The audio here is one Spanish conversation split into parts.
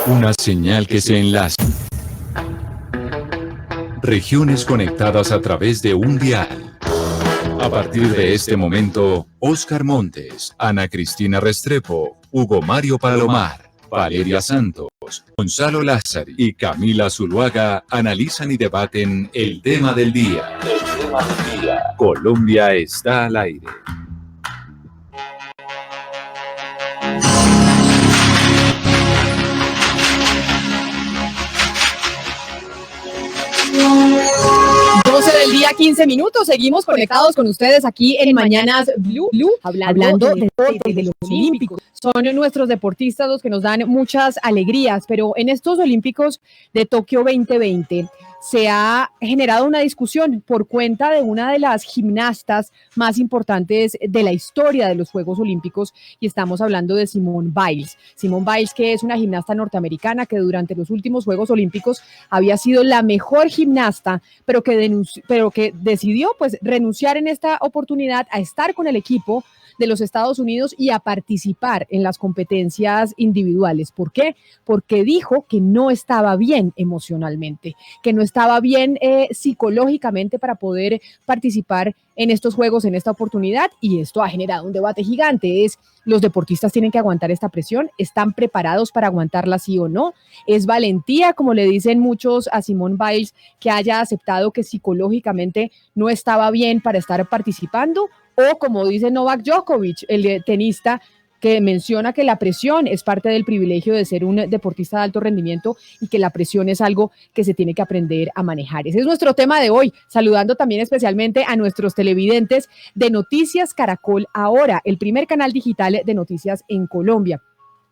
Una señal que se enlaza. Regiones conectadas a través de un dial. A partir de este momento, Óscar Montes, Ana Cristina Restrepo, Hugo Mario Palomar, Valeria Santos, Gonzalo Lázaro y Camila Zuluaga analizan y debaten el tema del día. El tema del día. Colombia está al aire. Del día, 15 minutos. Seguimos conectados con ustedes aquí en Mañanas Blue, hablando de deportes, de los olímpicos. Son nuestros deportistas los que nos dan muchas alegrías, pero en estos Olímpicos de Tokio 2020 se ha generado una discusión por cuenta de una de las gimnastas más importantes de la historia de los Juegos Olímpicos, y estamos hablando de Simone Biles. Simone Biles, que es una gimnasta norteamericana que durante los últimos Juegos Olímpicos había sido la mejor gimnasta, pero que decidió pues renunciar en esta oportunidad a estar con el equipo de los Estados Unidos y a participar en las competencias individuales. ¿Por qué? Porque dijo que no estaba bien emocionalmente, que no estaba bien psicológicamente para poder participar en estos juegos, en esta oportunidad, y esto ha generado un debate gigante. ¿Los deportistas tienen que aguantar esta presión? ¿Están preparados para aguantarla, sí o no? ¿Es valentía, como le dicen muchos a Simone Biles, que haya aceptado que psicológicamente no estaba bien para estar participando? O como dice Novak Djokovic, el tenista, que menciona que la presión es parte del privilegio de ser un deportista de alto rendimiento y que la presión es algo que se tiene que aprender a manejar. Ese es nuestro tema de hoy, saludando también especialmente a nuestros televidentes de Noticias Caracol Ahora, el primer canal digital de noticias en Colombia.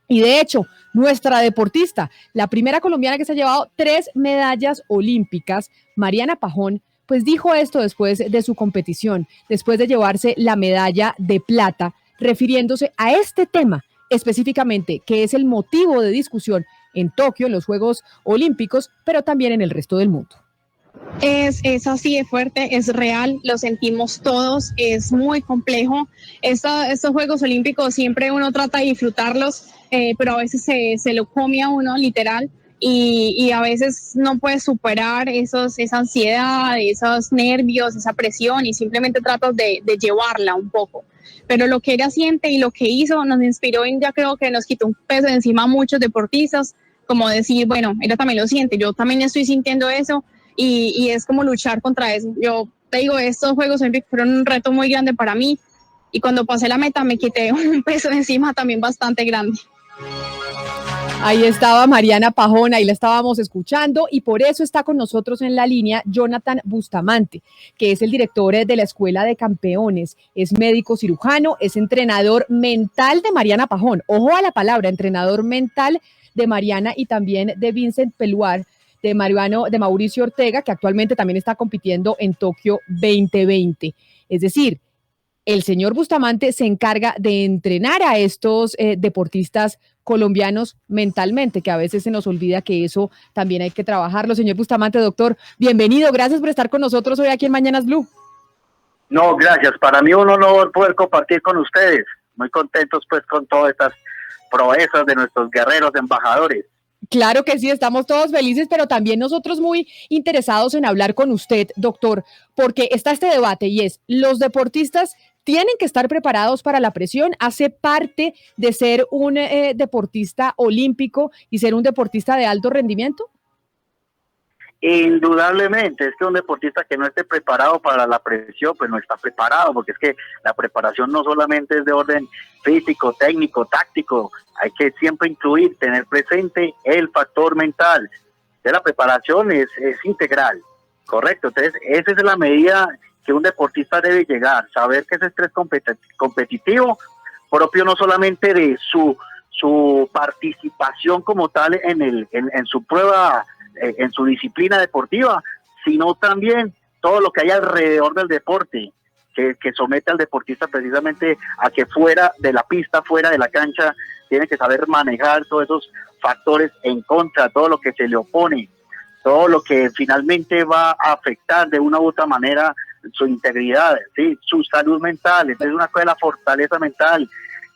Y de hecho, nuestra deportista, la primera colombiana que se ha llevado 3 medallas olímpicas, Mariana Pajón, pues dijo esto después de su competición, después de llevarse la medalla de plata, refiriéndose a este tema específicamente, que es el motivo de discusión en Tokio, en los Juegos Olímpicos, pero también en el resto del mundo. Es así de fuerte, es real, lo sentimos todos, es muy complejo. Estos Juegos Olímpicos siempre uno trata de disfrutarlos, pero a veces se lo come a uno, literal, y a veces no puedes superar esa ansiedad, esos nervios, esa presión, y simplemente tratas de llevarla un poco. Pero lo que ella siente y lo que hizo nos inspiró, y ya creo que nos quitó un peso de encima a muchos deportistas, como decir, bueno, ella también lo siente, yo también estoy sintiendo eso. Y es como luchar contra eso. Yo te digo, estos Juegos Olímpicos fueron un reto muy grande para mí, y cuando pasé la meta me quité un peso de encima también bastante grande. Ahí estaba Mariana Pajón, ahí la estábamos escuchando, y por eso está con nosotros en la línea Jonathan Bustamante, que es el director de la Escuela de Campeones, es médico cirujano, es entrenador mental de Mariana Pajón. Ojo a la palabra, entrenador mental de Mariana y también de Vincent Peluar, de Mauricio Ortega, que actualmente también está compitiendo en Tokio 2020. Es decir, el señor Bustamante se encarga de entrenar a estos deportistas colombianos mentalmente, que a veces se nos olvida que eso también hay que trabajarlo. Señor Bustamante, doctor, bienvenido, gracias por estar con nosotros hoy aquí en Mañanas Blue. No, gracias, para mí un honor poder compartir con ustedes, muy contentos pues con todas estas proezas de nuestros guerreros embajadores. Claro que sí, estamos todos felices, pero también nosotros muy interesados en hablar con usted, doctor, porque está este debate y es, ¿los deportistas tienen que estar preparados para la presión? ¿Hace parte de ser un deportista olímpico y ser un deportista de alto rendimiento? Indudablemente, es que un deportista que no esté preparado para la presión, pues no está preparado, porque es que la preparación no solamente es de orden físico, técnico, táctico, hay que siempre incluir, tener presente el factor mental. De la preparación es integral, correcto. Entonces, esa es la medida que un deportista debe llegar, saber que ese estrés competitivo, propio no solamente de su participación como tal en su prueba, en su disciplina deportiva, sino también todo lo que hay alrededor del deporte, que somete al deportista precisamente a que fuera de la pista, fuera de la cancha, tiene que saber manejar todos esos factores en contra, todo lo que se le opone, todo lo que finalmente va a afectar de una u otra manera su integridad, ¿sí? Su salud mental. Entonces una cosa es la fortaleza mental,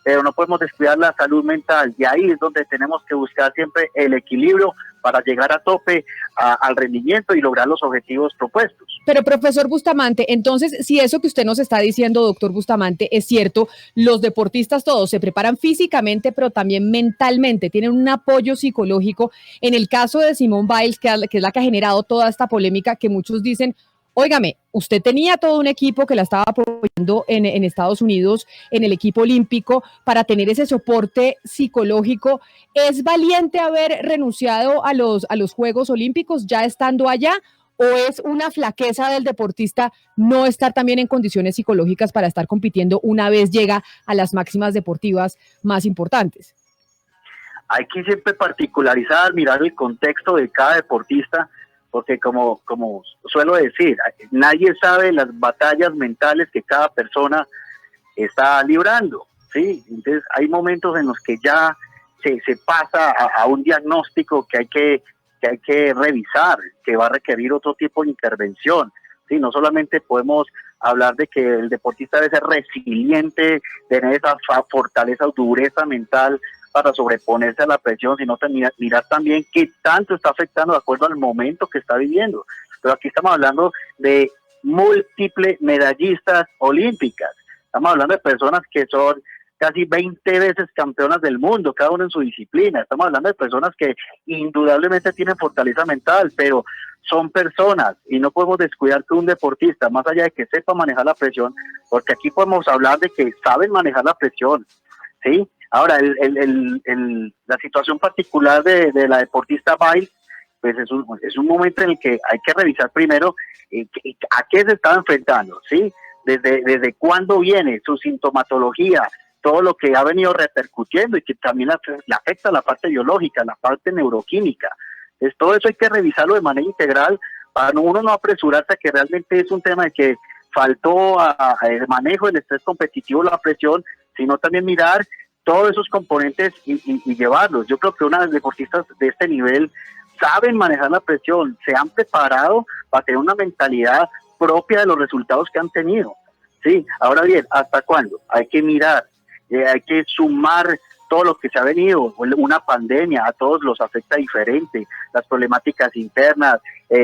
pero no podemos descuidar la salud mental, y ahí es donde tenemos que buscar siempre el equilibrio para llegar a tope al rendimiento y lograr los objetivos propuestos. Pero profesor Bustamante, entonces, si eso que usted nos está diciendo, doctor Bustamante, es cierto, los deportistas todos se preparan físicamente, pero también mentalmente, tienen un apoyo psicológico. En el caso de Simone Biles, que es la que ha generado toda esta polémica, que muchos dicen, óigame, usted tenía todo un equipo que la estaba apoyando en Estados Unidos, en el equipo olímpico, para tener ese soporte psicológico. ¿Es valiente haber renunciado a los Juegos Olímpicos ya estando allá? ¿O es una flaqueza del deportista no estar también en condiciones psicológicas para estar compitiendo una vez llega a las máximas deportivas más importantes? Hay que siempre particularizar, mirar el contexto de cada deportista, porque como suelo decir, nadie sabe las batallas mentales que cada persona está librando, ¿sí? Entonces hay momentos en los que ya se pasa a un diagnóstico que hay que revisar, que va a requerir otro tipo de intervención, ¿sí? No solamente podemos hablar de que el deportista debe ser resiliente, tener esa fortaleza o dureza mental para sobreponerse a la presión, sino mirar también qué tanto está afectando de acuerdo al momento que está viviendo. Pero aquí estamos hablando de múltiples medallistas olímpicas, estamos hablando de personas que son casi 20 veces campeonas del mundo, cada uno en su disciplina. Estamos hablando de personas que indudablemente tienen fortaleza mental, pero son personas y no podemos descuidar que un deportista, más allá de que sepa manejar la presión, porque aquí podemos hablar de que saben manejar la presión, ¿sí? Ahora, la situación particular de la deportista Biles, pues es un momento en el que hay que revisar primero a qué se está enfrentando, ¿sí? Desde cuándo viene su sintomatología, todo lo que ha venido repercutiendo y que también le afecta la parte biológica, la parte neuroquímica. Entonces, todo eso hay que revisarlo de manera integral para uno no apresurarse a que realmente es un tema de que faltó el manejo del estrés competitivo, la presión, sino también mirar todos esos componentes y llevarlos. Yo creo que unas deportistas de este nivel saben manejar la presión, se han preparado para tener una mentalidad propia de los resultados que han tenido. Sí, ahora bien, ¿hasta cuándo? Hay que mirar, hay que sumar todo lo que se ha venido, una pandemia, a todos los afecta diferente, las problemáticas internas,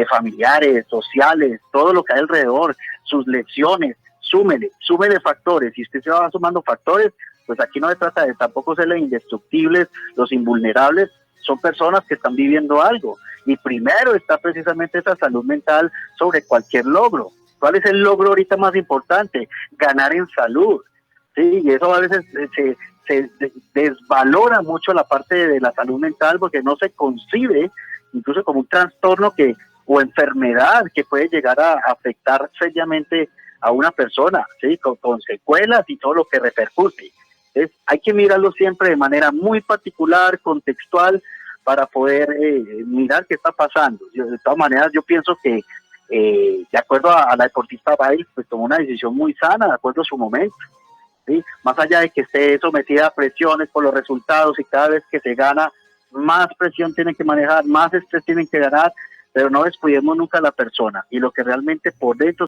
familiares, sociales, todo lo que hay alrededor, sus lesiones, súmele factores, y usted se va sumando factores, pues aquí no se trata de tampoco ser los indestructibles, los invulnerables, son personas que están viviendo algo, y primero está precisamente esa salud mental sobre cualquier logro. ¿Cuál es el logro ahorita más importante? Ganar en salud, ¿sí? Y eso a veces se desvalora mucho la parte de la salud mental porque no se concibe incluso como un trastorno o enfermedad que puede llegar a afectar seriamente a una persona, ¿sí? Con secuelas y todo lo que repercute. Entonces, hay que mirarlo siempre de manera muy particular, contextual, para poder mirar qué está pasando. De todas maneras, yo pienso que de acuerdo a la deportista Biles, pues tomó una decisión muy sana, de acuerdo a su momento, ¿sí? Más allá de que esté sometida a presiones por los resultados y cada vez que se gana, más presión tienen que manejar, más estrés tienen que ganar, pero no descuidemos nunca a la persona y lo que realmente por dentro.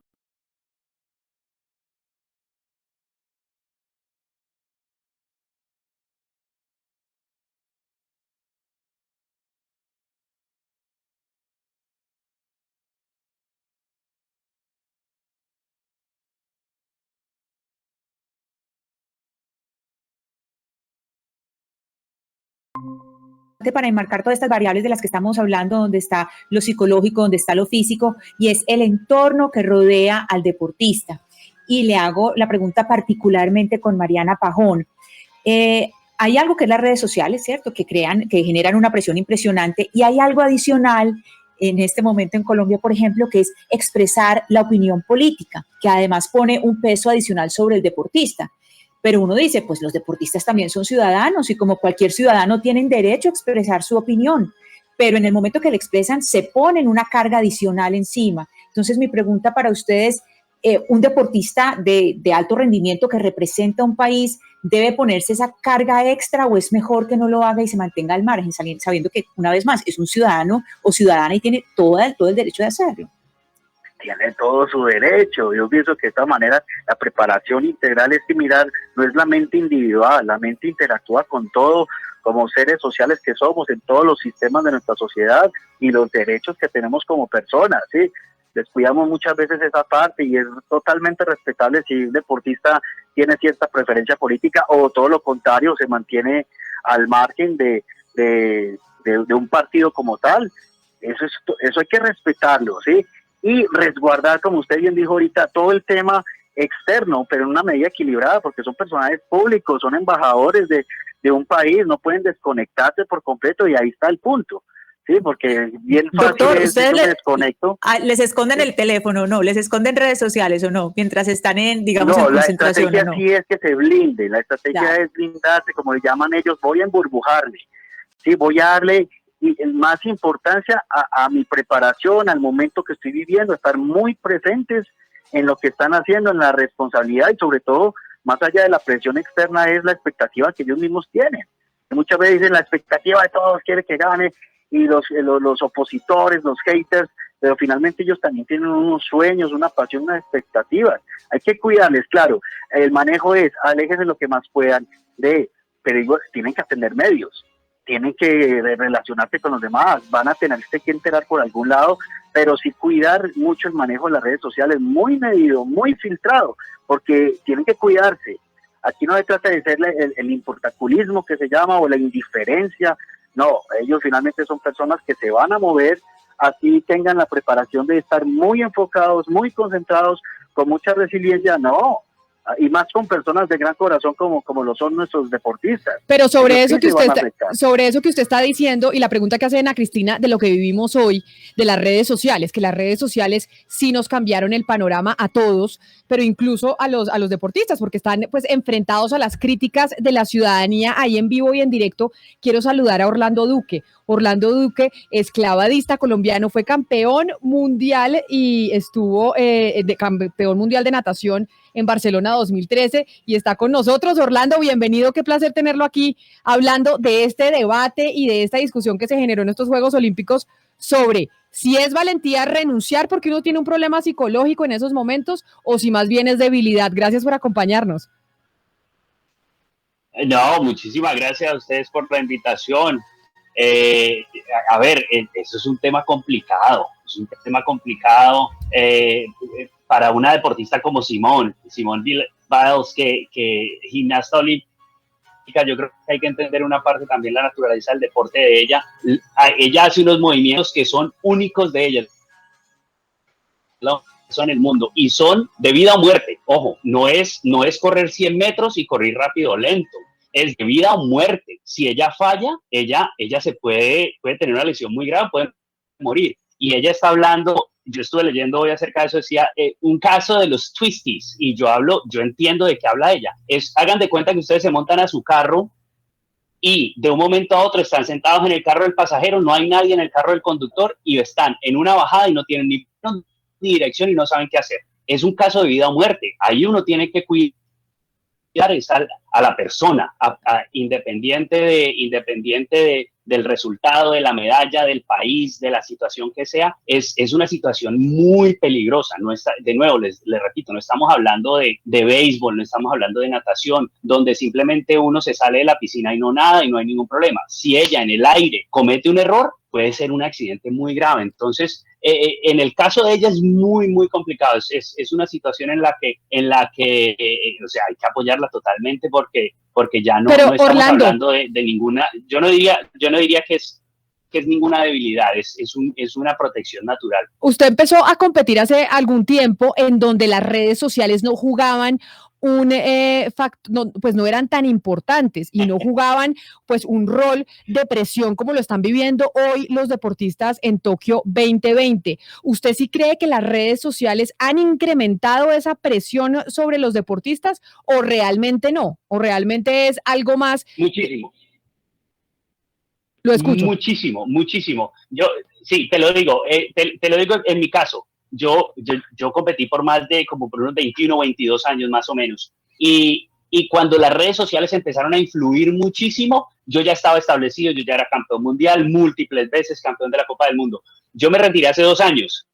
Para enmarcar todas estas variables de las que estamos hablando, donde está lo psicológico, donde está lo físico, y es el entorno que rodea al deportista. Y le hago la pregunta particularmente con Mariana Pajón. Hay algo que es las redes sociales, ¿cierto? Que generan una presión impresionante, y hay algo adicional en este momento en Colombia, por ejemplo, que es expresar la opinión política, que además pone un peso adicional sobre el deportista. Pero uno dice, pues los deportistas también son ciudadanos y como cualquier ciudadano tienen derecho a expresar su opinión, pero en el momento que la expresan se ponen una carga adicional encima. Entonces mi pregunta para ustedes, un deportista de alto rendimiento que representa a un país, ¿debe ponerse esa carga extra o es mejor que no lo haga y se mantenga al margen, sabiendo que una vez más es un ciudadano o ciudadana y tiene todo el derecho de hacerlo? tiene todo su derecho. Yo pienso que de esta manera la preparación integral es similar, no es la mente individual, la mente interactúa con todo, como seres sociales que somos en todos los sistemas de nuestra sociedad y los derechos que tenemos como personas, ¿sí? Descuidamos muchas veces esa parte y es totalmente respetable si un deportista tiene cierta preferencia política o todo lo contrario, se mantiene al margen de un partido como tal. Eso hay que respetarlo, ¿sí? Y resguardar, como usted bien dijo ahorita, todo el tema externo, pero en una medida equilibrada, porque son personajes públicos, son embajadores de un país, no pueden desconectarse por completo y ahí está el punto. Sí, porque bien fácil. Doctor, es, ¿ustedes me desconecto. les esconden el teléfono o no? ¿Les esconden redes sociales o no? Mientras están en, digamos, en concentración. La estrategia sí es que se blinde, la estrategia es blindarse, como le llaman ellos, voy a emburbujarle, sí, voy a darle más importancia a mi preparación, al momento que estoy viviendo, estar muy presentes en lo que están haciendo, en la responsabilidad y sobre todo, más allá de la presión externa, es la expectativa que ellos mismos tienen. Muchas veces dicen la expectativa de todos quiere que gane, y los opositores, los haters, pero finalmente ellos también tienen unos sueños, una pasión, unas expectativas. Hay que cuidarles, claro. El manejo es, aléjense lo que más puedan pero igual, tienen que atender medios, tienen que relacionarse con los demás, van a tenerse que enterar por algún lado, pero sí cuidar mucho el manejo de las redes sociales, muy medido, muy filtrado, porque tienen que cuidarse. Aquí no se trata de ser el importaculismo que se llama o la indiferencia. No, ellos finalmente son personas que se van a mover, así tengan la preparación de estar muy enfocados, muy concentrados, con mucha resiliencia, no, y más con personas de gran corazón como lo son nuestros deportistas. Pero sobre eso que usted está diciendo y la pregunta que hace Ana Cristina de lo que vivimos hoy, de las redes sociales, que las redes sociales sí nos cambiaron el panorama a todos, pero incluso a los deportistas, porque están pues enfrentados a las críticas de la ciudadanía ahí en vivo y en directo. Quiero saludar a Orlando Duque. Orlando Duque es clavadista colombiano, fue campeón mundial y estuvo campeón mundial de natación en Barcelona 2013 y está con nosotros. Orlando, bienvenido, qué placer tenerlo aquí hablando de este debate y de esta discusión que se generó en estos Juegos Olímpicos sobre si es valentía renunciar porque uno tiene un problema psicológico en esos momentos o si más bien es debilidad. Gracias por acompañarnos. No, muchísimas gracias a ustedes por la invitación. A ver, eso es un tema complicado, para una deportista como Simone Biles, que gimnasta olímpica. Yo creo que hay que entender una parte también, la naturaleza del deporte de ella. Ella hace unos movimientos que son únicos de ella, son en el mundo, y son de vida o muerte. Ojo, no es correr 100 metros y correr rápido o lento. Es de vida o muerte. Si ella falla, ella se puede tener una lesión muy grave, puede morir. Y ella está hablando, yo estuve leyendo hoy acerca de eso, decía un caso de los twisties, y yo entiendo de qué habla ella. Hagan de cuenta que ustedes se montan a su carro y de un momento a otro están sentados en el carro del pasajero, no hay nadie en el carro del conductor y están en una bajada y no tienen ni dirección y no saben qué hacer. Es un caso de vida o muerte. Ahí uno tiene que cuidar a la persona, independiente del resultado, de la medalla, del país, de la situación que sea. Es una situación muy peligrosa. No está, de nuevo, les repito, no estamos hablando de béisbol, no estamos hablando de natación, donde simplemente uno se sale de la piscina y no nada y no hay ningún problema. Si ella en el aire comete un error, puede ser un accidente muy grave. Entonces, en el caso de ella es muy, muy complicado. Es una situación en la que o sea, hay que apoyarla totalmente porque ya no estamos Orlando, hablando de ninguna, yo no diría que es ninguna debilidad, es una protección natural. Usted empezó a competir hace algún tiempo en donde las redes sociales no jugaban pues no eran tan importantes y no jugaban pues un rol de presión como lo están viviendo hoy los deportistas en Tokio 2020. ¿Usted sí cree que las redes sociales han incrementado esa presión sobre los deportistas o realmente no? ¿O realmente es algo más? Muchísimo. Lo escucho. Muchísimo. Yo, sí, te lo digo en mi caso. Yo competí por unos 21 o 22 años más o menos. Y cuando las redes sociales empezaron a influir muchísimo, yo ya estaba establecido, yo ya era campeón mundial, múltiples veces campeón de la Copa del Mundo. Yo me retiré hace 2 años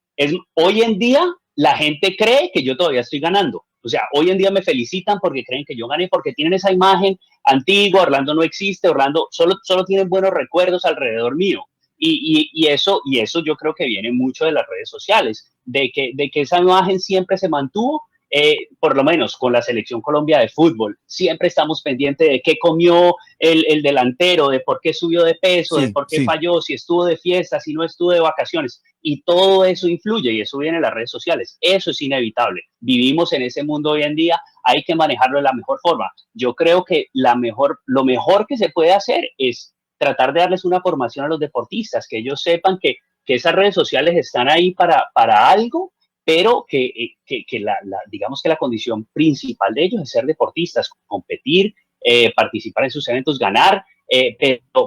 Hoy en día la gente cree que yo todavía estoy ganando. O sea, hoy en día me felicitan porque creen que yo gané, porque tienen esa imagen antigua, Orlando no existe, Orlando solo tienen buenos recuerdos alrededor mío. Y eso yo creo que viene mucho de las redes sociales, de que esa imagen siempre se mantuvo, por lo menos con la Selección Colombia de fútbol. Siempre estamos pendientes de qué comió el delantero, de por qué subió de peso, de por qué falló, si estuvo de fiesta, si no estuvo de vacaciones. Y todo eso influye y eso viene en las redes sociales. Eso es inevitable. Vivimos en ese mundo hoy en día, hay que manejarlo de la mejor forma. Yo creo que lo mejor que se puede hacer es tratar de darles una formación a los deportistas, que ellos sepan que esas redes sociales están ahí para algo, pero digamos que la condición principal de ellos es ser deportistas, competir, participar en sus eventos, ganar,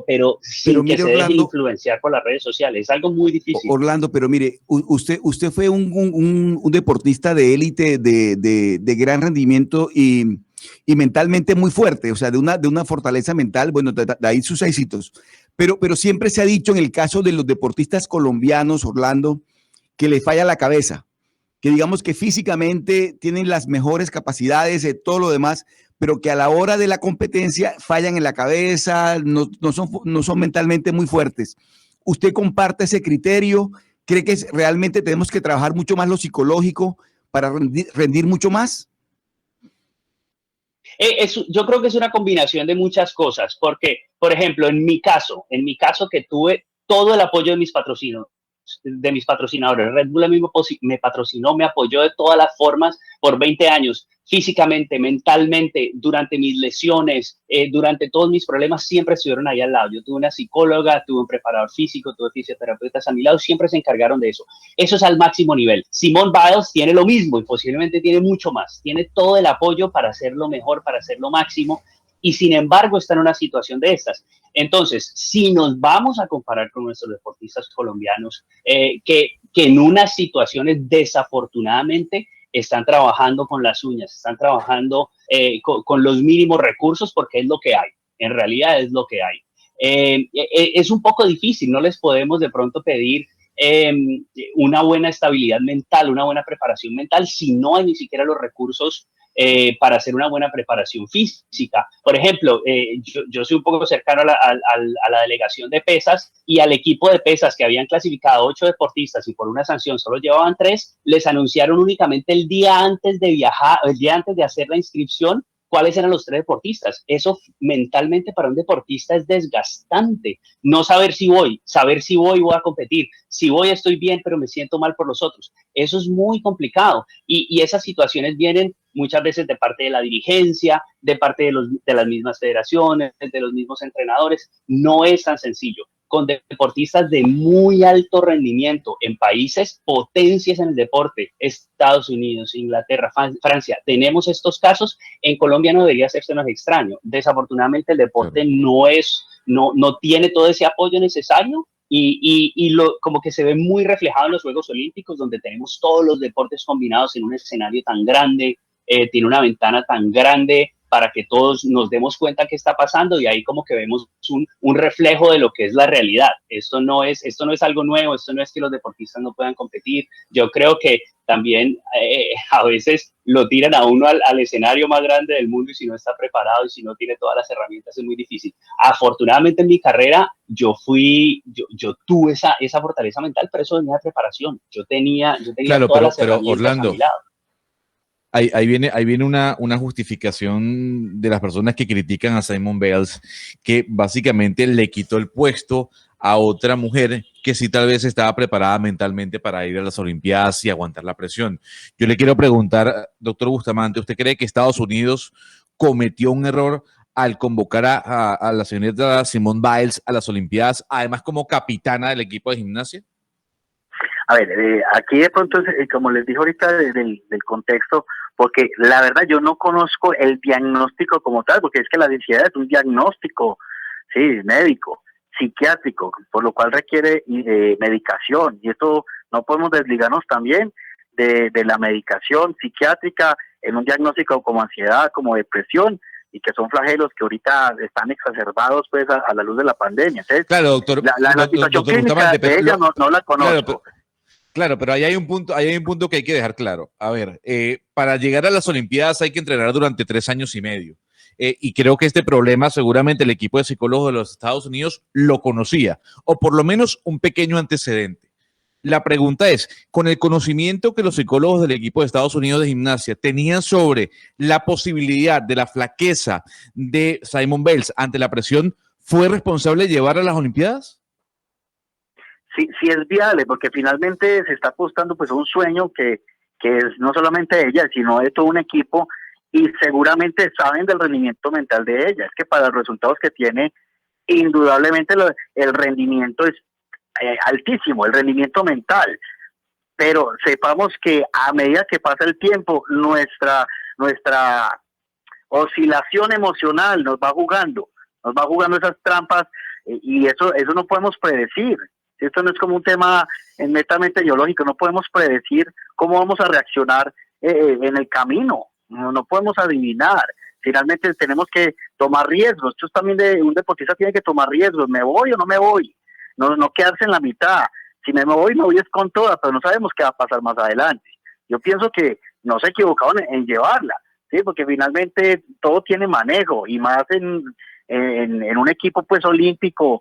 pero sin que se dejen influenciar por las redes sociales. Es algo muy difícil. Orlando, pero mire, usted fue un deportista de élite, de gran rendimiento y mentalmente muy fuerte, o sea, de una fortaleza mental, bueno, de ahí sus éxitos. Pero siempre se ha dicho en el caso de los deportistas colombianos, Orlando, que le falla la cabeza, que digamos que físicamente tienen las mejores capacidades de todo lo demás, pero que a la hora de la competencia fallan en la cabeza, no son mentalmente muy fuertes. ¿Usted comparte ese criterio? ¿Cree que realmente tenemos que trabajar mucho más lo psicológico para rendir mucho más? Yo creo que es una combinación de muchas cosas, porque, por ejemplo, en mi caso que tuve todo el apoyo de mis patrocinadores, Red Bull mismo me patrocinó, me apoyó de todas las formas por 20 años, físicamente, mentalmente, durante mis lesiones, durante todos mis problemas, siempre estuvieron ahí al lado. Yo tuve una psicóloga, tuve un preparador físico, tuve fisioterapeutas a mi lado, siempre se encargaron de eso. Eso es al máximo nivel. Simone Biles tiene lo mismo y posiblemente tiene mucho más. Tiene todo el apoyo para hacerlo mejor, para hacerlo máximo, y sin embargo está en una situación de estas. Entonces, si nos vamos a comparar con nuestros deportistas colombianos, que en unas situaciones desafortunadamente están trabajando con las uñas, están trabajando con los mínimos recursos, porque es lo que hay, en realidad es lo que hay. Es un poco difícil, no les podemos de pronto pedir una buena estabilidad mental, una buena preparación mental, si no hay ni siquiera los recursos para hacer una buena preparación física. Por ejemplo, yo soy un poco cercano a la delegación de pesas, y al equipo de pesas que habían clasificado 8 deportistas y por una sanción solo llevaban 3, les anunciaron únicamente el día antes de viajar, el día antes de hacer la inscripción, cuáles eran los 3 deportistas. Eso mentalmente para un deportista es desgastante. No saber si voy a competir, si voy estoy bien, pero me siento mal por los otros. Eso es muy complicado, y esas situaciones vienen muchas veces de parte de la dirigencia, de parte de las mismas federaciones, de los mismos entrenadores. No es tan sencillo. Con deportistas de muy alto rendimiento en países potencias en el deporte, Estados Unidos, Inglaterra, Francia, tenemos estos casos. En Colombia no debería hacerse más extraño. Desafortunadamente el deporte no tiene todo ese apoyo necesario, y como que se ve muy reflejado en los Juegos Olímpicos, donde tenemos todos los deportes combinados en un escenario tan grande, tiene una ventana tan grande para que todos nos demos cuenta qué está pasando, y ahí como que vemos un reflejo de lo que es la realidad. Esto no es algo nuevo, esto no es que los deportistas no puedan competir. Yo creo que también a veces lo tiran a uno al escenario más grande del mundo, y si no está preparado y si no tiene todas las herramientas es muy difícil. Afortunadamente en mi carrera yo tuve esa fortaleza mental, pero eso venía de preparación. Yo tenía claro, todas las pero herramientas Orlando, a mi lado. Ahí viene una justificación de las personas que critican a Simone Biles, que básicamente le quitó el puesto a otra mujer que sí tal vez estaba preparada mentalmente para ir a las Olimpiadas y aguantar la presión. Yo le quiero preguntar, doctor Bustamante, ¿usted cree que Estados Unidos cometió un error al convocar a la señorita Simone Biles a las Olimpiadas, además como capitana del equipo de gimnasia? A ver, aquí de pronto, como les dije ahorita, del contexto, porque la verdad yo no conozco el diagnóstico como tal, porque es que la ansiedad es un diagnóstico, sí, médico, psiquiátrico, por lo cual requiere medicación, y esto no podemos desligarnos también de la medicación psiquiátrica en un diagnóstico como ansiedad, como depresión, y que son flagelos que ahorita están exacerbados pues a la luz de la pandemia. Entonces, claro, doctor. La situación clínica de ella no la conozco. Claro, Claro, pero ahí hay un punto que hay que dejar claro. A ver, para llegar a las Olimpiadas hay que entrenar durante 3 años y medio. Y creo que este problema seguramente el equipo de psicólogos de los Estados Unidos lo conocía, o por lo menos un pequeño antecedente. La pregunta es, con el conocimiento que los psicólogos del equipo de Estados Unidos de gimnasia tenían sobre la posibilidad de la flaqueza de Simone Biles ante la presión, ¿fue responsable de llevar a las Olimpiadas? Sí, sí es viable, porque finalmente se está apostando pues a un sueño que es no solamente de ella, sino de todo un equipo, y seguramente saben del rendimiento mental de ella. Es que para los resultados que tiene, indudablemente el rendimiento es altísimo, el rendimiento mental, pero sepamos que a medida que pasa el tiempo, nuestra oscilación emocional nos va jugando esas trampas, y eso no podemos predecir. Esto no es como un tema netamente biológico, no podemos predecir cómo vamos a reaccionar en el camino, no podemos adivinar. Finalmente tenemos que tomar riesgos. Esto también de un deportista tiene que tomar riesgos. ¿Me voy o no me voy? No quedarse en la mitad. Si me voy es con todas, pero no sabemos qué va a pasar más adelante. Yo pienso que no se equivocaron en llevarla, ¿sí? Porque finalmente todo tiene manejo, y más en un equipo pues olímpico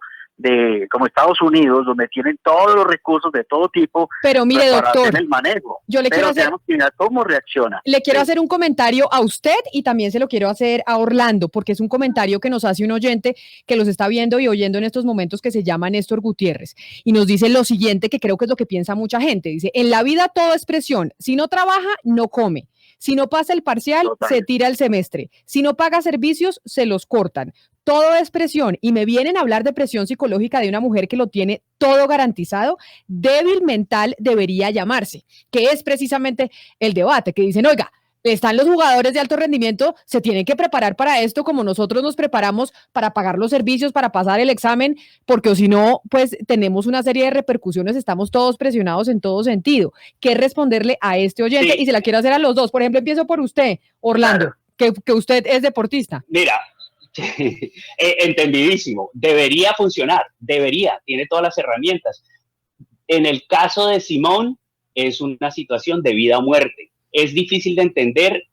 como Estados Unidos, donde tienen todos los recursos de todo tipo. Pero mire, doctor, hacer el manejo. yo le quiero hacer, tenemos que mirar cómo reacciona. Le quiero hacer un comentario a usted, y también se lo quiero hacer a Orlando, porque es un comentario que nos hace un oyente que los está viendo y oyendo en estos momentos, que se llama Néstor Gutiérrez, y nos dice lo siguiente, que creo que es lo que piensa mucha gente. Dice: en la vida todo es presión. Si no trabaja, no come. Si no pasa el parcial, se tira el semestre. Si no paga servicios, se los cortan. Todo es presión, y me vienen a hablar de presión psicológica de una mujer que lo tiene todo garantizado. Débil mental debería llamarse, que es precisamente el debate, que dicen: oiga, están los jugadores de alto rendimiento, se tienen que preparar para esto como nosotros nos preparamos para pagar los servicios, para pasar el examen, porque o si no, pues tenemos una serie de repercusiones, estamos todos presionados en todo sentido. ¿Qué responderle a este oyente? Sí. Y se la quiero hacer a los dos. Por ejemplo, empiezo por usted, Orlando, claro, que usted es deportista. Mira, entendidísimo, debería funcionar, tiene todas las herramientas. En el caso de Simone, es una situación de vida o muerte. Es difícil de entender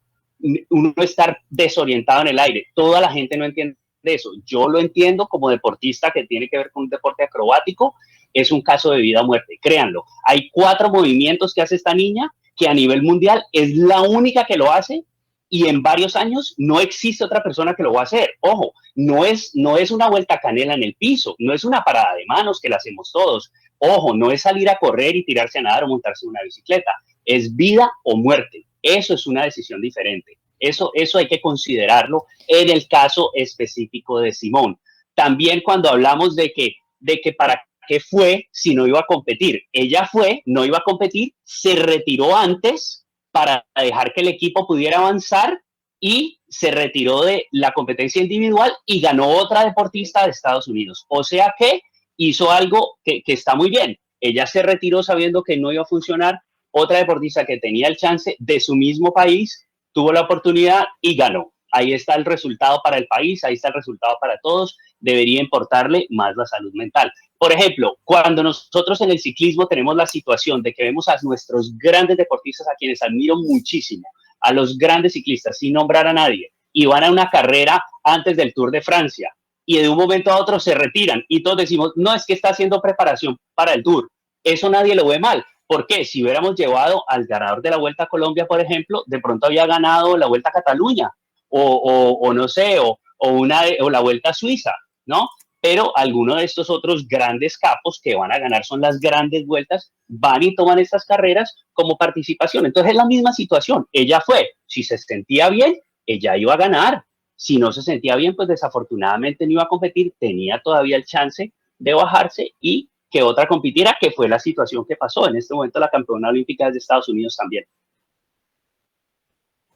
uno estar desorientado en el aire. Toda la gente no entiende eso. Yo lo entiendo como deportista que tiene que ver con un deporte acrobático. Es un caso de vida o muerte, créanlo. Hay 4 movimientos que hace esta niña, que a nivel mundial es la única que lo hace, y en varios años no existe otra persona que lo va a hacer. Ojo, no es una vuelta canela en el piso, no es una parada de manos que la hacemos todos. Ojo, no es salir a correr y tirarse a nadar o montarse en una bicicleta. Es vida o muerte. Eso es una decisión diferente. Eso hay que considerarlo en el caso específico de Simone. También cuando hablamos de que para qué fue si no iba a competir. Ella fue, no iba a competir, se retiró antes para dejar que el equipo pudiera avanzar, y se retiró de la competencia individual y ganó otra deportista de Estados Unidos. O sea que hizo algo que está muy bien. Ella se retiró sabiendo que no iba a funcionar. Otra deportista que tenía el chance de su mismo país tuvo la oportunidad y ganó. Ahí está el resultado para el país, ahí está el resultado para todos. Debería importarle más la salud mental. Por ejemplo, cuando nosotros en el ciclismo tenemos la situación de que vemos a nuestros grandes deportistas, a quienes admiro muchísimo, a los grandes ciclistas, sin nombrar a nadie, y van a una carrera antes del Tour de Francia, y de un momento a otro se retiran, y todos decimos: no, es que está haciendo preparación para el Tour. Eso nadie lo ve mal. ¿Por qué? Si hubiéramos llevado al ganador de la Vuelta a Colombia, por ejemplo, de pronto había ganado la Vuelta a Cataluña, o no sé, o la Vuelta a Suiza, ¿no? Pero algunos de estos otros grandes capos que van a ganar son las grandes vueltas, van y toman estas carreras como participación. Entonces es la misma situación. Ella fue, si se sentía bien, ella iba a ganar. Si no se sentía bien, pues desafortunadamente no iba a competir, tenía todavía el chance de bajarse y que otra compitiera, que fue la situación que pasó. En este momento la campeona olímpica es de Estados Unidos también.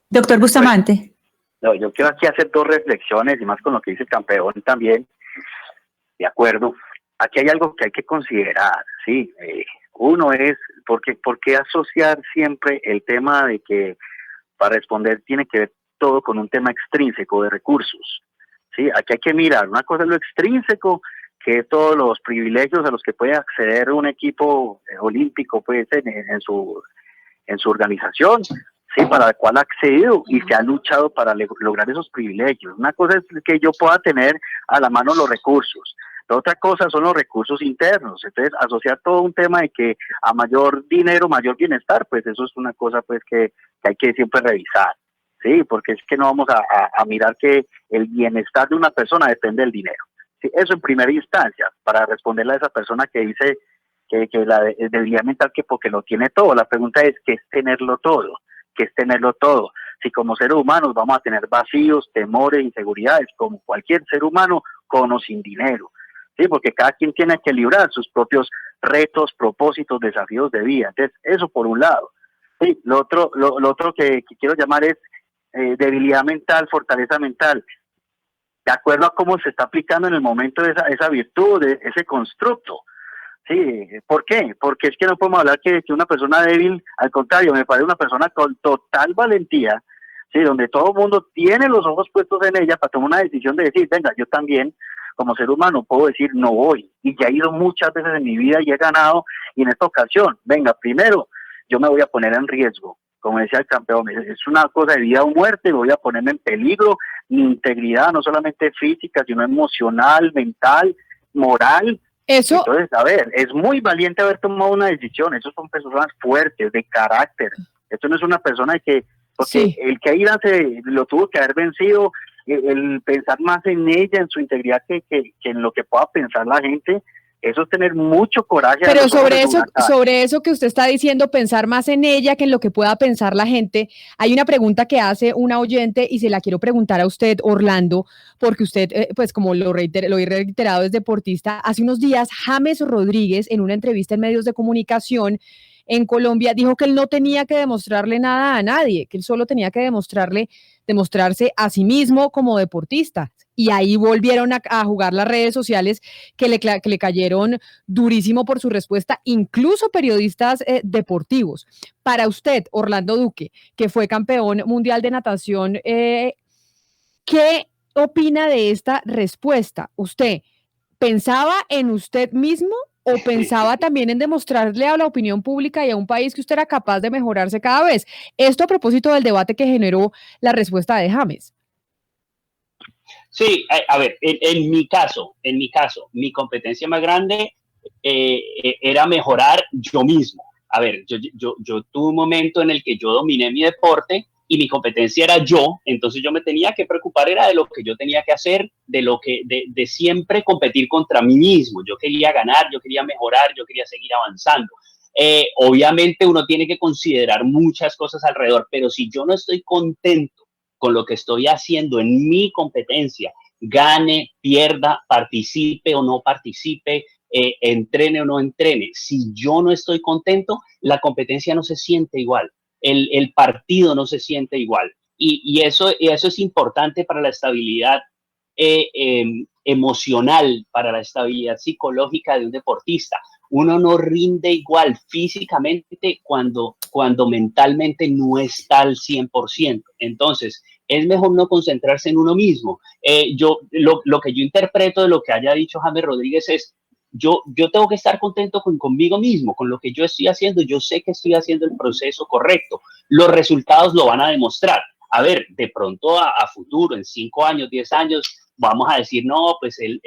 Doctor Bustamante. No, yo quiero aquí hacer 2 reflexiones, y más con lo que dice el campeón también. De acuerdo. Aquí hay algo que hay que considerar, ¿sí? Uno es, ¿por qué asociar siempre el tema de que para responder tiene que ver todo con un tema extrínseco de recursos? ¿Sí? Aquí hay que mirar, una cosa es lo extrínseco, que todos los privilegios a los que puede acceder un equipo olímpico pues en su organización, sí, para la cual ha accedido y se ha luchado para lograr esos privilegios. Una cosa es que yo pueda tener a la mano los recursos, la otra cosa son los recursos internos. Entonces, asociar todo un tema de que a mayor dinero, mayor bienestar, pues eso es una cosa pues que hay que siempre revisar, sí, porque es que no vamos a mirar que el bienestar de una persona depende del dinero. Sí, eso en primera instancia, para responderle a esa persona que dice que la debilidad mental que porque lo tiene todo. La pregunta es, ¿qué es tenerlo todo? ¿Qué es tenerlo todo? Si como seres humanos vamos a tener vacíos, temores, inseguridades, como cualquier ser humano, con o sin dinero. Sí, porque cada quien tiene que librar sus propios retos, propósitos, desafíos de vida. Entonces, eso por un lado. Sí, lo otro que quiero llamar es debilidad mental, fortaleza mental. De acuerdo a cómo se está aplicando en el momento esa virtud, ese constructo. Sí, ¿por qué? Porque es que no podemos hablar que una persona débil, al contrario, me parece una persona con total valentía, sí, donde todo el mundo tiene los ojos puestos en ella para tomar una decisión de decir, venga, yo también, como ser humano, puedo decir no voy, y ya he ido muchas veces en mi vida y he ganado, y en esta ocasión, venga, primero, yo me voy a poner en riesgo, como decía el campeón, es una cosa de vida o muerte, voy a ponerme en peligro, mi integridad, no solamente física, sino emocional, mental, moral. Eso. Entonces, a ver, es muy valiente haber tomado una decisión, esos son personas fuertes, de carácter, esto no es una persona que, porque sí, el que Aida lo tuvo que haber vencido, el pensar más en ella, en su integridad que en lo que pueda pensar la gente. Eso es tener mucho coraje. Pero sobre eso que usted está diciendo, pensar más en ella que en lo que pueda pensar la gente, hay una pregunta que hace una oyente y se la quiero preguntar a usted, Orlando, porque usted, pues como lo he reiterado, es deportista. Hace unos días, James Rodríguez, en una entrevista en medios de comunicación en Colombia, dijo que él no tenía que demostrarle nada a nadie, que él solo tenía que demostrarse a sí mismo como deportista. Y ahí volvieron a jugar las redes sociales que le cayeron durísimo por su respuesta, incluso periodistas deportivos. Para usted, Orlando Duque, que fue campeón mundial de natación, ¿qué opina de esta respuesta? ¿Usted pensaba en usted mismo o pensaba también en demostrarle a la opinión pública y a un país que usted era capaz de mejorarse cada vez? Esto a propósito del debate que generó la respuesta de James. Sí, a ver, en mi caso, mi competencia más grande era mejorar yo mismo. A ver, yo tuve un momento en el que yo dominé mi deporte y mi competencia era yo, entonces yo me tenía que preocupar era de lo que yo tenía que hacer, de siempre competir contra mí mismo. Yo quería ganar, yo quería mejorar, yo quería seguir avanzando. Obviamente uno tiene que considerar muchas cosas alrededor, pero si yo no estoy contento con lo que estoy haciendo en mi competencia, gane, pierda, participe o no participe, entrene o no entrene, si yo no estoy contento, la competencia no se siente igual, el partido no se siente igual. Y eso es importante para la estabilidad emocional, para la estabilidad psicológica de un deportista. Uno no rinde igual físicamente cuando mentalmente no está al 100%. Entonces, es mejor no concentrarse en uno mismo. Lo que yo interpreto de lo que haya dicho James Rodríguez es, yo tengo que estar contento conmigo mismo, con lo que yo estoy haciendo. Yo sé que estoy haciendo el proceso correcto. Los resultados lo van a demostrar. A ver, de pronto a futuro, en 5 años, 10 años, vamos a decir, no, pues él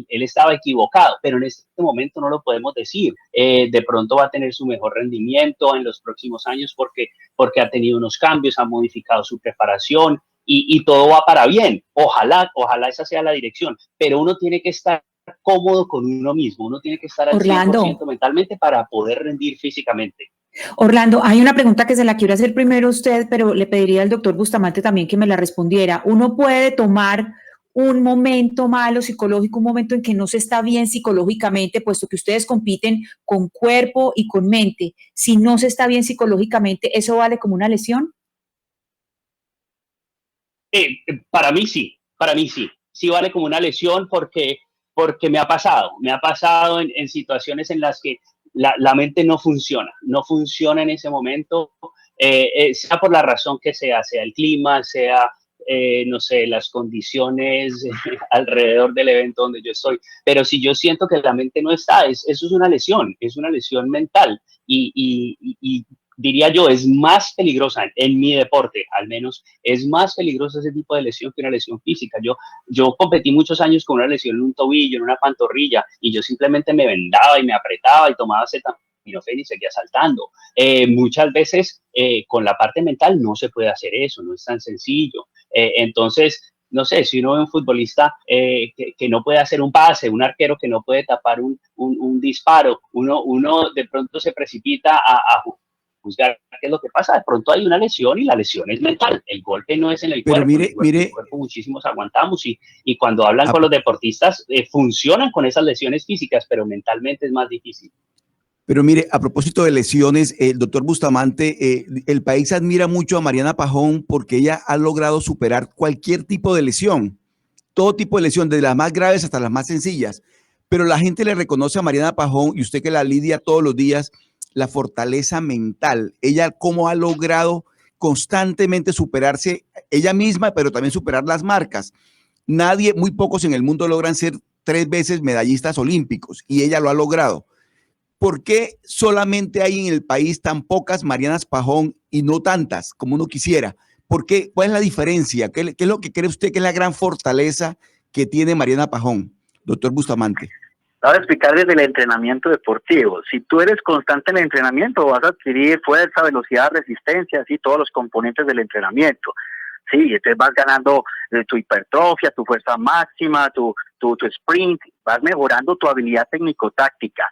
estaba equivocado, pero en este momento no lo podemos decir. De pronto va a tener su mejor rendimiento en los próximos años porque ha tenido unos cambios, ha modificado su preparación y todo va para bien. Ojalá esa sea la dirección, pero uno tiene que estar cómodo con uno mismo, uno tiene que estar al 100% mentalmente para poder rendir físicamente. Orlando, hay una pregunta que se la quiero hacer primero a usted, pero le pediría al doctor Bustamante también que me la respondiera. ¿Uno puede tomar un momento malo psicológico, un momento en que no se está bien psicológicamente, puesto que ustedes compiten con cuerpo y con mente? Si no se está bien psicológicamente, ¿eso vale como una lesión? Para mí sí, sí vale como una lesión porque me ha pasado en situaciones en las que la mente no funciona en ese momento, sea por la razón que sea el clima, sea no sé, las condiciones alrededor del evento donde yo estoy, pero si yo siento que la mente no está, eso es una lesión mental y diría yo, es más peligrosa en mi deporte, al menos, es más peligrosa ese tipo de lesión que una lesión física. Yo competí muchos años con una lesión en un tobillo, en una pantorrilla, y yo simplemente me vendaba y me apretaba y tomaba acetaminofén y seguía saltando. Muchas veces con la parte mental no se puede hacer eso, no es tan sencillo. Entonces, no sé, si uno ve un futbolista que no puede hacer un pase, un arquero que no puede tapar un disparo, uno de pronto se precipita a juzgar qué es lo que pasa. De pronto hay una lesión y la lesión es mental. El golpe no es en el cuerpo. El cuerpo muchísimos aguantamos y cuando hablan con los deportistas funcionan con esas lesiones físicas, pero mentalmente es más difícil. Pero mire, a propósito de lesiones, el doctor Bustamante, el país admira mucho a Mariana Pajón porque ella ha logrado superar cualquier tipo de lesión, todo tipo de lesión, desde las más graves hasta las más sencillas. Pero la gente le reconoce a Mariana Pajón, y usted que la lidia todos los días, la fortaleza mental. Ella cómo ha logrado constantemente superarse ella misma, pero también superar las marcas. Nadie, muy pocos en el mundo logran ser 3 veces medallistas olímpicos y ella lo ha logrado. ¿Por qué solamente hay en el país tan pocas Marianas Pajón y no tantas como uno quisiera? ¿Por qué? ¿Cuál es la diferencia? ¿Qué es lo que cree usted que es la gran fortaleza que tiene Mariana Pajón, doctor Bustamante? Voy a explicar desde el entrenamiento deportivo. Si tú eres constante en el entrenamiento, vas a adquirir fuerza, velocidad, resistencia, así todos los componentes del entrenamiento. Sí, entonces vas ganando tu hipertrofia, tu fuerza máxima, tu sprint, vas mejorando tu habilidad técnico-táctica.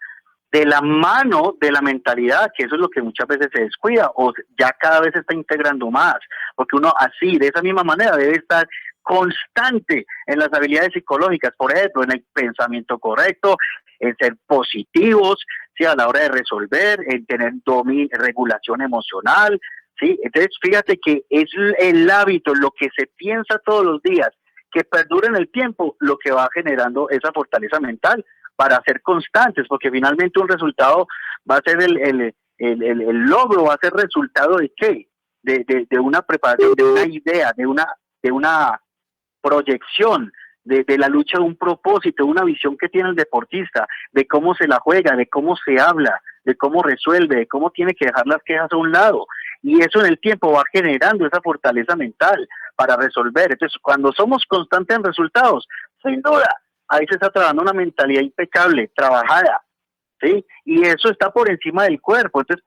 De la mano de la mentalidad, que eso es lo que muchas veces se descuida o ya cada vez se está integrando más, porque uno así, de esa misma manera, debe estar constante en las habilidades psicológicas, por ejemplo, en el pensamiento correcto, en ser positivos, ¿sí? A la hora de resolver, en tener regulación emocional, ¿sí? Entonces, fíjate que es el hábito, lo que se piensa todos los días, que perdura en el tiempo, lo que va generando esa fortaleza mental para ser constantes, porque finalmente un resultado va a ser el logro, va a ser resultado de ¿qué? De una preparación, de una idea, de una proyección, de la lucha de un propósito, de una visión que tiene el deportista, de cómo se la juega, de cómo se habla, de cómo resuelve, de cómo tiene que dejar las quejas a un lado. Y eso en el tiempo va generando esa fortaleza mental para resolver. Entonces, cuando somos constantes en resultados, sin duda, ahí se está trabajando una mentalidad impecable, trabajada, ¿sí? Y eso está por encima del cuerpo. Entonces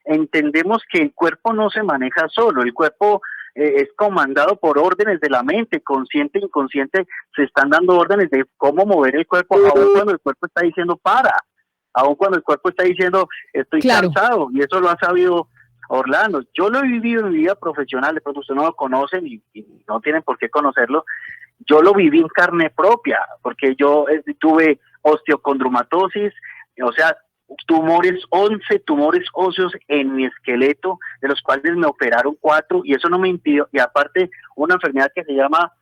entendemos que el cuerpo no se maneja solo, el cuerpo es comandado por órdenes de la mente, consciente e inconsciente, se están dando órdenes de cómo mover el cuerpo, aun cuando el cuerpo está diciendo para, aun cuando el cuerpo está diciendo estoy cansado, y eso lo ha sabido Orlando. Yo lo he vivido en mi vida profesional, de pronto ustedes no lo conocen y no tienen por qué conocerlo. Yo lo viví en carne propia, porque yo tuve osteocondromatosis, o sea, 11 tumores óseos en mi esqueleto, de los cuales me operaron 4, y eso no me impidió, y aparte una enfermedad que se llama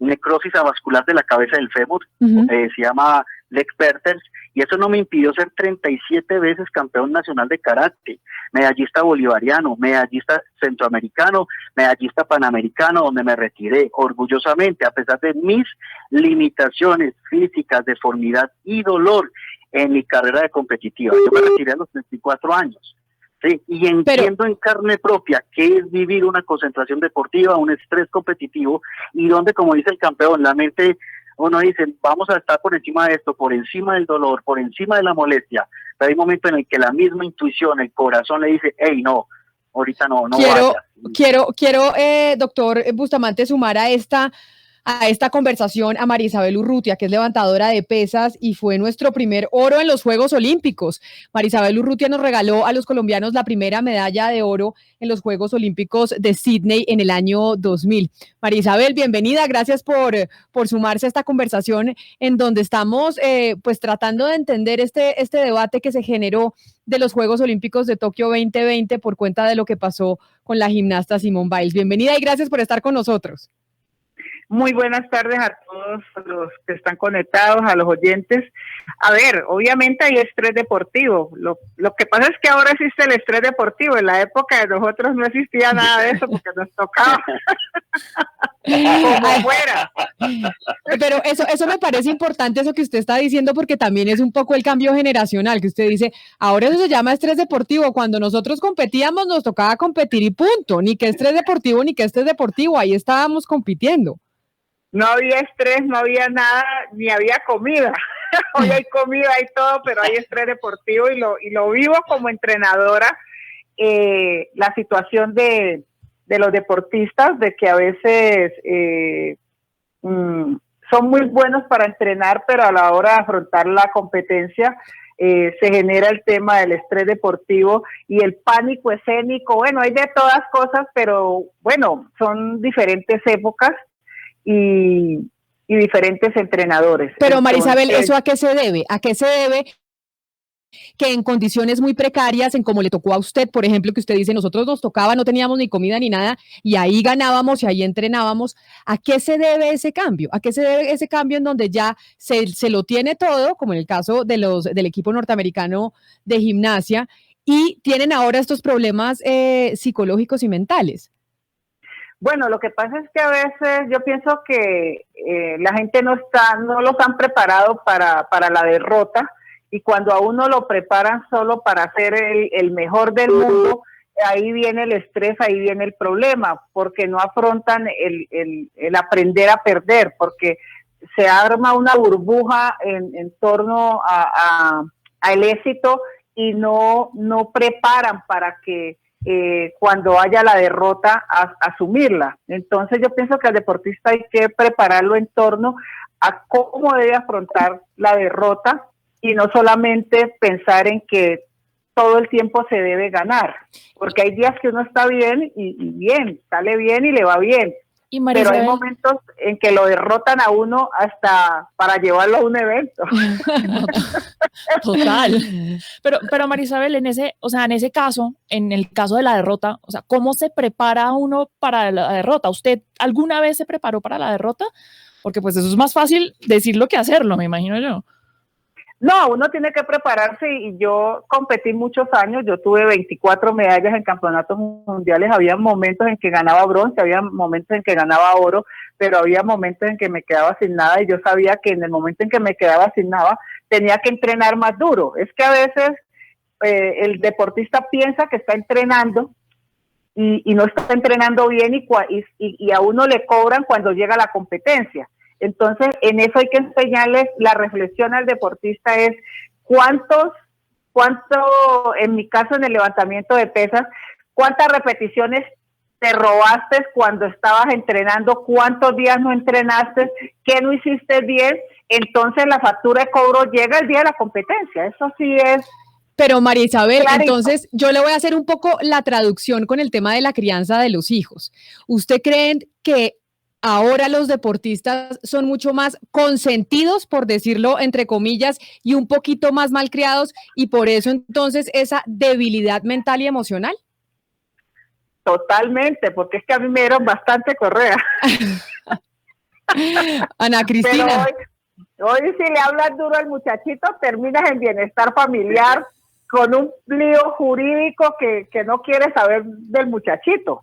necrosis avascular de la cabeza del fémur, se llama Leg-Perters, y eso no me impidió ser 37 veces campeón nacional de karate, medallista bolivariano, medallista centroamericano, medallista panamericano, donde me retiré orgullosamente, a pesar de mis limitaciones físicas, deformidad y dolor en mi carrera de competitiva. Yo me retiré a los 34 años. Sí, y entiendo en carne propia qué es vivir una concentración deportiva, un estrés competitivo, y donde, como dice el campeón, la mente, uno dice, vamos a estar por encima de esto, por encima del dolor, por encima de la molestia, pero hay un momento en el que la misma intuición, el corazón le dice, hey, no, ahorita no vayas. Quiero, doctor Bustamante, sumar a esta conversación a María Isabel Urrutia, que es levantadora de pesas y fue nuestro primer oro en los Juegos Olímpicos. María Isabel Urrutia nos regaló a los colombianos la primera medalla de oro en los Juegos Olímpicos de Sydney en el año 2000. María Isabel, bienvenida, gracias por sumarse a esta conversación en donde estamos pues tratando de entender este debate que se generó de los Juegos Olímpicos de Tokio 2020 por cuenta de lo que pasó con la gimnasta Simone Biles. Bienvenida y gracias por estar con nosotros. Muy buenas tardes a todos los que están conectados, a los oyentes. A ver, obviamente hay estrés deportivo. Lo que pasa es que ahora existe el estrés deportivo. En la época de nosotros no existía nada de eso porque nos tocaba como fuera. Pero eso me parece importante, eso que usted está diciendo, porque también es un poco el cambio generacional, que usted dice, ahora eso se llama estrés deportivo. Cuando nosotros competíamos nos tocaba competir y punto. Ni que estrés deportivo, ni que estrés deportivo. Ahí estábamos compitiendo. No había estrés, no había nada, ni había comida. Hoy hay comida, hay todo, pero hay estrés deportivo y lo vivo como entrenadora. La situación de los deportistas, de que a veces son muy buenos para entrenar, pero a la hora de afrontar la competencia se genera el tema del estrés deportivo y el pánico escénico. Bueno, hay de todas cosas, pero bueno, son diferentes épocas y diferentes entrenadores. Pero Marisabel, ¿eso a qué se debe? ¿A qué se debe que en condiciones muy precarias, en como le tocó a usted, por ejemplo, que usted dice, nosotros nos tocaba, no teníamos ni comida ni nada, y ahí ganábamos y ahí entrenábamos? ¿A qué se debe ese cambio? ¿A qué se debe ese cambio en donde ya se lo tiene todo, como en el caso de del equipo norteamericano de gimnasia, y tienen ahora estos problemas psicológicos y mentales? Bueno, lo que pasa es que a veces yo pienso que la gente no los han preparado para la derrota, y cuando a uno lo preparan solo para ser el mejor del mundo, ahí viene el estrés, ahí viene el problema, porque no afrontan el aprender a perder, porque se arma una burbuja en torno al éxito y no preparan para que cuando haya la derrota asumirla. Entonces yo pienso que al deportista hay que prepararlo en torno a cómo debe afrontar la derrota y no solamente pensar en que todo el tiempo se debe ganar, porque hay días que uno está bien y bien, sale bien y le va bien, pero hay momentos en que lo derrotan a uno hasta para llevarlo a un evento. Total. Pero Marisabel, en ese caso, en el caso de la derrota, o sea, ¿cómo se prepara uno para la derrota? ¿Usted alguna vez se preparó para la derrota? Porque pues eso es más fácil decirlo que hacerlo, me imagino yo. No, uno tiene que prepararse, y yo competí muchos años, yo tuve 24 medallas en campeonatos mundiales, había momentos en que ganaba bronce, había momentos en que ganaba oro, pero había momentos en que me quedaba sin nada, y yo sabía que en el momento en que me quedaba sin nada tenía que entrenar más duro. Es que a veces el deportista piensa que está entrenando y no está entrenando bien, y a uno le cobran cuando llega la competencia. Entonces, en eso hay que enseñarles, la reflexión al deportista es cuánto, en mi caso en el levantamiento de pesas, cuántas repeticiones te robaste cuando estabas entrenando, cuántos días no entrenaste, qué no hiciste bien. Entonces la factura de cobro llega el día de la competencia, eso sí es. Pero María Isabel, clarito. Entonces yo le voy a hacer un poco la traducción con el tema de la crianza de los hijos. ¿Usted cree que ahora los deportistas son mucho más consentidos, por decirlo entre comillas, y un poquito más malcriados, y por eso entonces esa debilidad mental y emocional? Totalmente, porque es que a mí me dieron bastante correa. Ana Cristina. Pero hoy si le hablas duro al muchachito, terminas en bienestar familiar con un lío jurídico que no quiere saber del muchachito.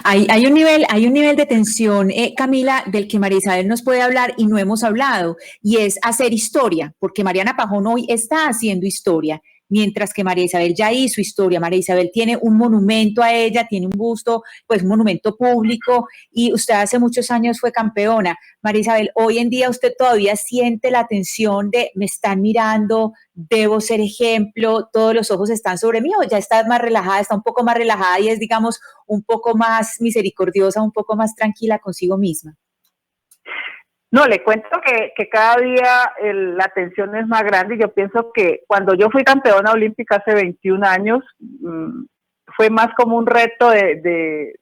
Hay un nivel de tensión, Camila, del que María Isabel nos puede hablar y no hemos hablado, y es hacer historia, porque Mariana Pajón hoy está haciendo historia, mientras que María Isabel ya hizo historia. María Isabel tiene un monumento a ella, tiene un busto, pues un monumento público, y usted hace muchos años fue campeona. María Isabel, hoy en día usted todavía siente la tensión de me están mirando, debo ser ejemplo, todos los ojos están sobre mí, o ya está más relajada, está un poco más relajada y es, digamos, un poco más misericordiosa, un poco más tranquila consigo misma? No, le cuento que cada día la tensión es más grande, y yo pienso que cuando yo fui campeona olímpica hace 21 años, fue más como un reto de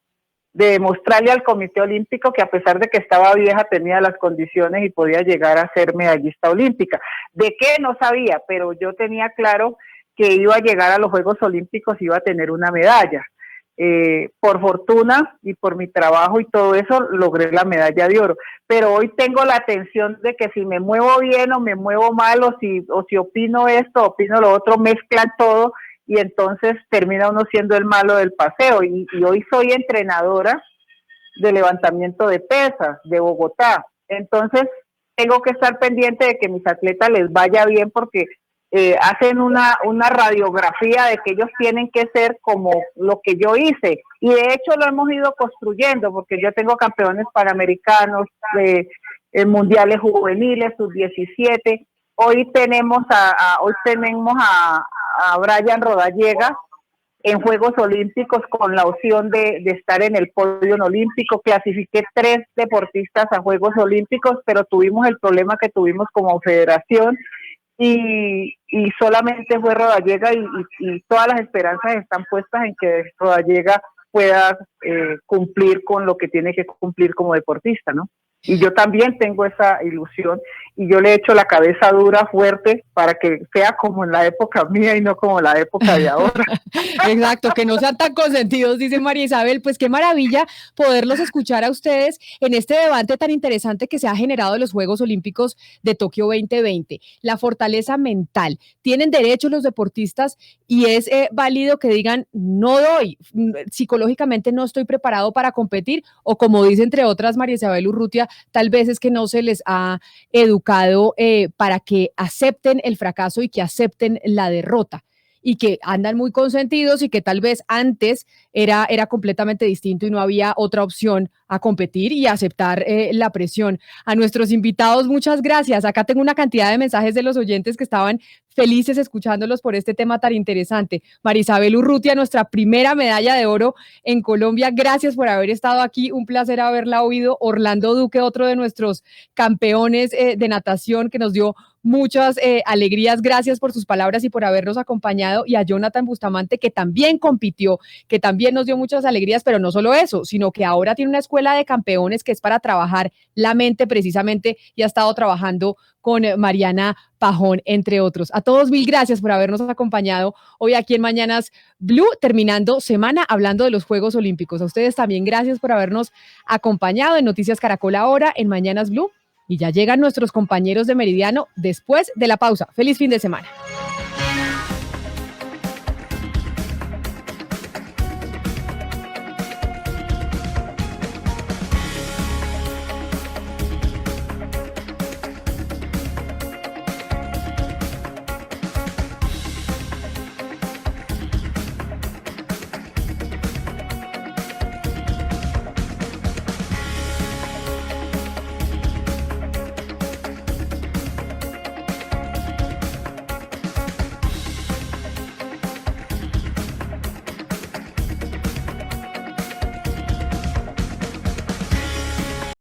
demostrarle al Comité Olímpico que a pesar de que estaba vieja tenía las condiciones y podía llegar a ser medallista olímpica. ¿De qué? No sabía, pero yo tenía claro que iba a llegar a los Juegos Olímpicos y iba a tener una medalla. por fortuna y por mi trabajo y todo eso, logré la medalla de oro. Pero hoy tengo la tensión de que si me muevo bien o me muevo mal, o si opino esto, opino lo otro, mezclan todo y entonces termina uno siendo el malo del paseo. Y hoy soy entrenadora de levantamiento de pesas de Bogotá. Entonces tengo que estar pendiente de que mis atletas les vaya bien, porque hacen una radiografía de que ellos tienen que ser como lo que yo hice, y de hecho lo hemos ido construyendo, porque yo tengo campeones panamericanos, mundiales juveniles, sub-17. Hoy tenemos a Brian Rodallega en Juegos Olímpicos con la opción de estar en el podio olímpico. Clasifiqué 3 deportistas a Juegos Olímpicos, pero tuvimos el problema que tuvimos como federación, y solamente fue Rodallega, y todas las esperanzas están puestas en que Rodallega pueda cumplir con lo que tiene que cumplir como deportista, ¿no? Y yo también tengo esa ilusión, y yo le echo la cabeza dura, fuerte, para que sea como en la época mía y no como la época de ahora. Exacto, que no sean tan consentidos, dice María Isabel. Pues qué maravilla poderlos escuchar a ustedes en este debate tan interesante que se ha generado en los Juegos Olímpicos de Tokio 2020. La fortaleza mental. Tienen derecho los deportistas, y es válido que digan, no doy, psicológicamente no estoy preparado para competir, o como dice entre otras María Isabel Urrutia, tal vez es que no se les ha educado para que acepten el fracaso y que acepten la derrota, y que andan muy consentidos, y que tal vez antes era completamente distinto y no había otra opción a competir y aceptar la presión. A nuestros invitados, muchas gracias. Acá tengo una cantidad de mensajes de los oyentes que estaban felices escuchándolos por este tema tan interesante. María Isabel Urrutia, nuestra primera medalla de oro en Colombia, gracias por haber estado aquí, un placer haberla oído. Orlando Duque, otro de nuestros campeones de natación, que nos dio muchas alegrías, gracias por sus palabras y por habernos acompañado. Y a Jonathan Bustamante, que también compitió, que también nos dio muchas alegrías, pero no solo eso, sino que ahora tiene una escuela de campeones que es para trabajar la mente precisamente, y ha estado trabajando con Mariana Pajón, entre otros. A todos, mil gracias por habernos acompañado hoy aquí en Mañanas Blue, terminando semana hablando de los Juegos Olímpicos. A ustedes también gracias por habernos acompañado en Noticias Caracol ahora, en Mañanas Blue, y ya llegan nuestros compañeros de Meridiano después de la pausa. Feliz fin de semana.